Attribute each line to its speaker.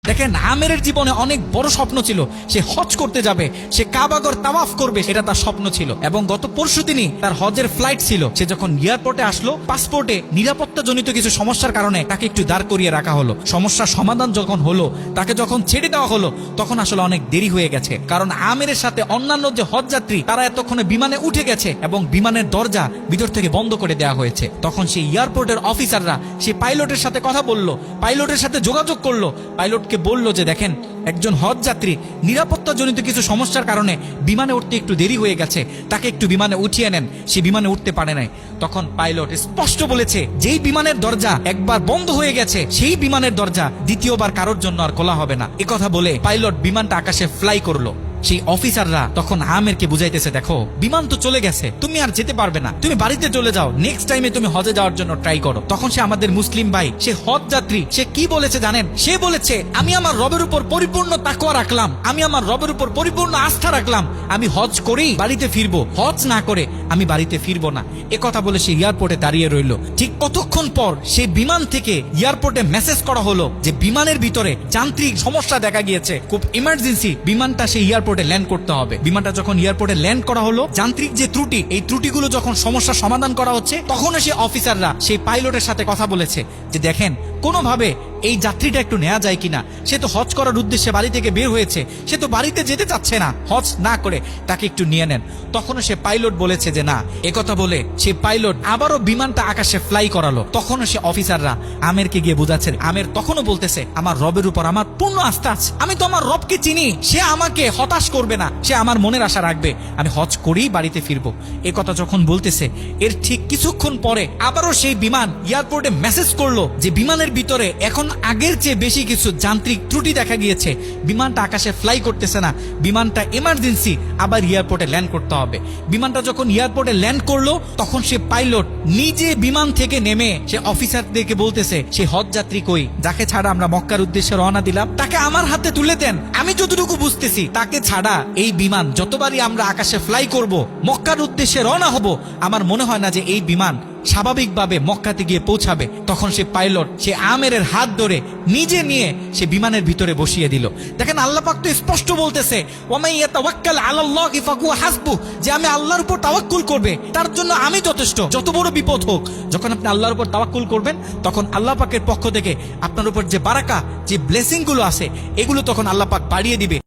Speaker 1: দেখেন, আমেরের জীবনে অনেক বড় স্বপ্ন ছিল, সে হজ করতে যাবে, সে কাবাগর তাওয়াফ করবে, এটা তার স্বপ্ন ছিল। এবং গত পরশুদিনই তার হজের ফ্লাইট ছিল। সে যখন এয়ারপোর্টে আসলো, পাসপোর্টে নিরাপত্তাজনিত কিছু সমস্যার কারণে তাকে একটু দাঁড় করিয়ে রাখা হলো। সমস্যার সমাধান যখন হলো, তাকে যখন ছেড়ে দেওয়া হলো, তখন আসলে অনেক দেরি হয়ে গেছে। কারণ আমেরের সাথে অন্যান্য যে হজ যাত্রী, তারা এতক্ষণে বিমানে উঠে গেছে এবং বিমানের দরজা ভিতর থেকে বন্ধ করে দেওয়া হয়েছে। তখন সেই এয়ারপোর্টের অফিসাররা সেই পাইলটের সাথে কথা বলল, পাইলটের সাথে যোগাযোগ করলো, পাইলটকে বলল যে দেখেন, একজন হজ যাত্রী নিরাপত্তাজনিত কিছু সমস্যার কারণে বিমানে উঠতে একটু দেরি হয়ে গেছে, তাকে একটু বিমানে উঠিয়ে নেন, সে বিমানে উঠতে পারে নাই। তখন পাইলট স্পষ্ট বলেছে, যেই বিমানের দরজা একবার বন্ধ হয়ে গেছে, সেই বিমানের দরজা দ্বিতীয়বার কারোর জন্য আর খোলা হবে না। একথা বলে পাইলট বিমানটা আকাশে ফ্লাই করলো। সেই অফিসাররা তখন আমেরকে বুঝাইতেছে, দেখো বিমান তো চলে গেছে, তুমি আর যেতে পারবে না, তুমি বাড়িতে চলে যাও, নেক্সট টাইমে তুমি হজে যাওয়ার জন্য ট্রাই করো। তখন সে আমাদের মুসলিম ভাই, সে হজ যাত্রী, সে কি বলেছে জানেন? সে বলেছে, আমি আমার রবের উপর পরিপূর্ণ তাকওয়া রাখলাম, আমি আমার রবের উপর পরিপূর্ণ আস্থা রাখলাম, আমি হজ করেই বাড়িতে ফিরবো, হজ না করে আমি বাড়িতে ফিরবো না। কথা বলে সে এয়ারপোর্টে দাঁড়িয়ে রইল। ঠিক কতক্ষণ পর সেই বিমান থেকে এয়ারপোর্টে মেসেজ করা হলো যে বিমানের ভিতরে যান্ত্রিক সমস্যা দেখা গিয়েছে, খুব ইমার্জেন্সি, বিমানটা সেই এয়ারপোর্টে ল্যান্ড করতে হবে। বিমানটা যখন এয়ারপোর্টে ল্যান্ড করা হলো, যান্ত্রিক যে ত্রুটি, এই ত্রুটিগুলো যখন সমস্যার সমাধান করা হচ্ছে, তখন সে অফিসাররা সেই পাইলটের সাথে কথা বলেছে যে দেখেন, কোনোভাবে এই যাত্রীটা একটু নেওয়া যায় কিনা, সে তো হজ করার উদ্দেশ্যে বাড়ি থেকে বের হয়েছে, সে তো বাড়িতে যেতে চাচ্ছে না, হজ না করে তাকে একটু নিয়ে নেন। তখনও সে পাইলট বলেছে যে না। একথা বলে সে পাইলট আবারও বিমানটা আকাশে ফ্লাই করালো। তখনও সে অফিসাররা আমেরকে গিয়ে বোঝাচ্ছে, আমের তখনও বলতেছে, আমার রবের উপর আমার পূর্ণ আস্থা আছে, আমি তো আমার রবকে চিনি, সে আমাকে হতাশ করবে না, সে আমার মনের আশা রাখবে, আমি হজ করেই বাড়িতে ফিরবো। একথা যখন বলতেছে, এর ঠিক কিছুক্ষণ পরে আবারও সেই বিমান এয়ারপোর্টে মেসেজ করলো যে বিমানের ভিতরে এখন আগের চেয়ে বেশি কিছু যান্ত্রিক ত্রুটি দেখা গিয়েছে, বিমানটা আকাশে ফ্লাই করতেছে না, বিমানটা এমার্জেন্সি, আবার এয়ারপোর্টে ল্যান্ড করতে হবে। বিমানটা যখন এয়ারপোর্টে ল্যান্ড করলো, তখন সে পাইলট নিজে বিমান থেকে নেমে সে অফিসারদেরকে বলতেছে, সে হজ যাত্রী কই, যাকে ছাড়া আমরা মক্কার উদ্দেশ্যে রওনা দিলাম, তাকে আমার হাতে তুলে দেন। আমি যতটুকু বুঝতেছি, তাকে ছাড়া এই বিমান যতবারই আমরা আকাশে ফ্লাই করব, মক্কার উদ্দেশ্যে রওনা হব, আমার মনে হয় না যে এই বিমান স্বাভাবিকভাবে মক্কাতে গিয়ে পৌঁছাবে। তখন সে পাইলট সে আমেরের হাত ধরে নিজে নিয়ে সে বিমানের ভিতরে বসিয়ে দিল। দেখেন, আল্লাহ পাক তো স্পষ্ট বলতেছে, ওয়ামান ইয়াতাওয়াক্কাল আলাল্লাহি ফাহুয়া হাসবুহ, যে আমি আল্লাহর উপর তাওয়াক্কুল করবে, তার জন্য আমি যথেষ্ট, যত বড় বিপদ হোক। যখন আপনি আল্লাহর উপর তাওয়াক্কুল করবেন, তখন আল্লাহ পাকের পক্ষ থেকে আপনার উপর যে বারাকা, যে ব্লেসিং গুলো আছে, এগুলো তখন আল্লাহ পাক বাড়িয়ে দিবে।